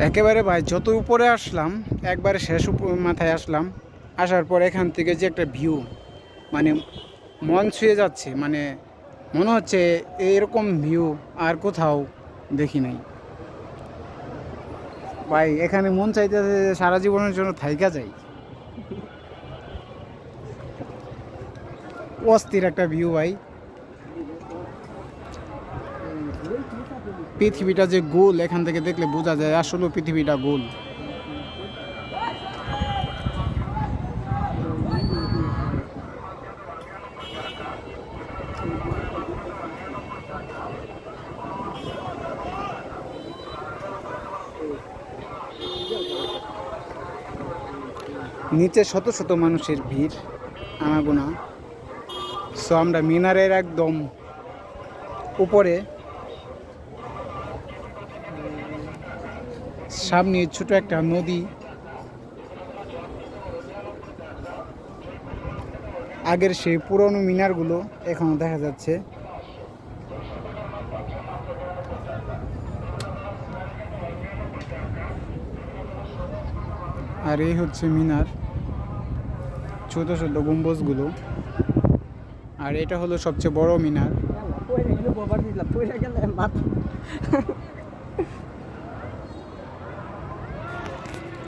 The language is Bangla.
একেবারে ভাই যত উপরে আসলাম, একবারে শেষ মাথায় আসলাম, আসার পর এখান থেকে যে একটা ভিউ, মানে মন ছুঁয়ে যাচ্ছে, মানে মনে হচ্ছে এরকম ভিউ আর কোথাও দেখি নাই ভাই। এখানে মন চাইতেছে যে সারা জীবনের জন্য থাইকা যাই। অস্থির একটা ভিউ ভাই। পৃথিবীটা যে গোল, এখান থেকে দেখলে বোঝা যায় আসলে পৃথিবীটা গোল। নিচে শত শত মানুষের ভিড়, আনাগোনা। সো আমরা মিনারের একদম উপরে, সামনে ছোট একটা নদী, আগের সেই পুরনো মিনারগুলো এখনো দেখা যাচ্ছে। আর এই হচ্ছে মিনার, ছোট ছোট গম্বুজগুলো। আর এটা হলো সবচেয়ে বড় মিনার।